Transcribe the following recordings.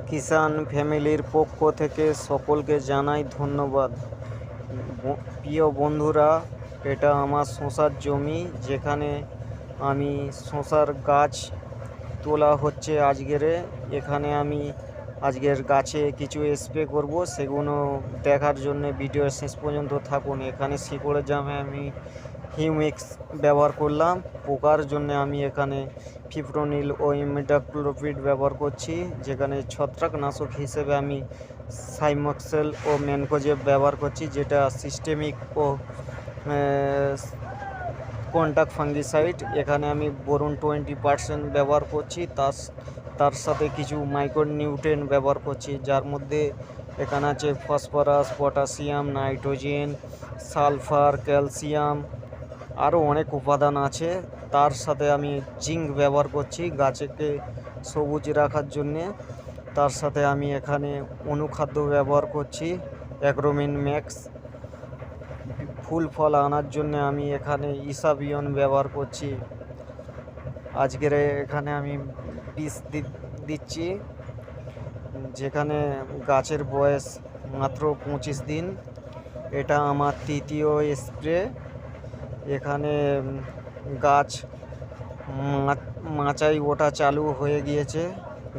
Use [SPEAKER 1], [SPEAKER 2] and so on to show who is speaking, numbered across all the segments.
[SPEAKER 1] কিষান ফ্যামিলির পক্ষ থেকে সকলকে জানাই ধন্যবাদ। প্রিয় বন্ধুরা, এটা আমার শসার জমি, যেখানে আমি শসার গাছ তোলা হচ্ছে এখানে আমি আজকের গাছে কিছু স্প্রে করব, সেগুলো দেখার জন্য ভিডিও শেষ পর্যন্ত থাকুন। এখানে শিকড়ের জামে আমি হিউমিক্স ব্যবহার করলাম। পোকার জন্য আমি এখানে ফিপ্রোনিল ও ইমিডাক্লোপিড ব্যবহার করছি, যেখানে ছত্রাকনাশক হিসেবে আমি সাইমক্সেল ও ম্যানকোজেব ব্যবহার করছি, যেটা সিস্টেমিক ও কন্টাক্ট ফাঙ্গিসাইড। এখানে আমি বোরন 20% ব্যবহার করছি, তার সাথে কিছু মাইক্রোনিউট্রিয়েন্ট ব্যবহার করছি, যার মধ্যে এখানে আছে phosphorus, potassium, nitrogen, sulphur, calcium, আরও অনেক উপাদান আছে। তার সাথে আমি জিঙ্ক ব্যবহার করছি গাছকে সবুজ রাখার জন্যে। তার সাথে আমি এখানে অনুখাদ্য ব্যবহার করছি, অ্যাগ্রোমিন ম্যাক্স। ফুল ফল আনার জন্য আমি এখানে ইসাবিয়ন ব্যবহার করছি। আজকের এখানে আমি বীজ দিচ্ছি, যেখানে গাছের বয়স মাত্র 25 দিন। এটা আমার তৃতীয় স্প্রে। এখানে গাছ মাচায় ওঠা চালু হয়ে গিয়েছে।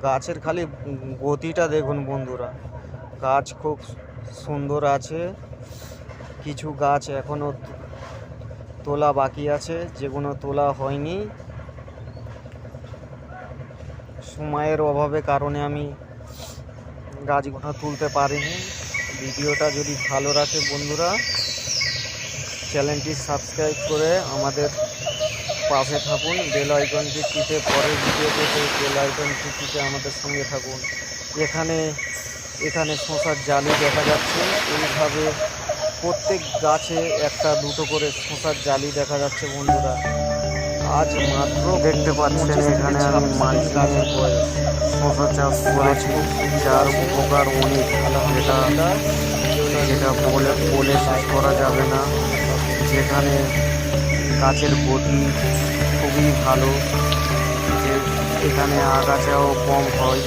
[SPEAKER 1] গাছের খালি গতিটা দেখুন বন্ধুরা, গাছ খুব সুন্দর আছে। কিছু গাছ এখনও তোলা বাকি আছে, যেগুলো তোলা হয়নি। সময়ের অভাবে কারণে আমি গাছগুলো তুলতে পারিনি। ভিডিওটা যদি ভালো রাখে বন্ধুরা, চ্যানেলটি সাবস্ক্রাইব করে আমাদের পাশে থাকুন। বেল আইকনটি টিপে পরের ভিডিও পেতে বেল আইকনটি টিপে আমাদের সঙ্গে থাকুন। এখানে শসার জালি দেখা যাচ্ছে। এইভাবে প্রত্যেক গাছে একটা দুটো করে শসার জালি দেখা যাচ্ছে বন্ধুরা। আজ মাত্র দেখতে পাচ্ছেন এখানে আমি মাটি গাছের বয়স শসা চাষ করেছি, যার উপকার অনেক। যেটা বলে শেষ করা যাবে না। যেখানে গাছের গতি খুবই ভালো, যে এখানে আগাছাও কম হয়।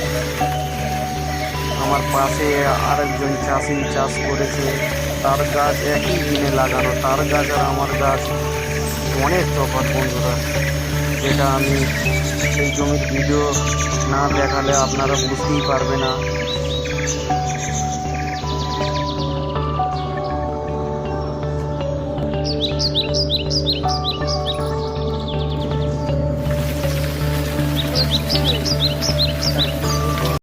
[SPEAKER 1] আমার পাশে আরেকজন চাষি চাষ করেছে, তার গাছ একই দিনে লাগানো। তার গাছ আর আমার গাছ অনেক তফাৎ বন্ধুরা, যেটা আমি সেই জমির ভিডিও না দেখালে আপনারা বুঝতেই পারবে না।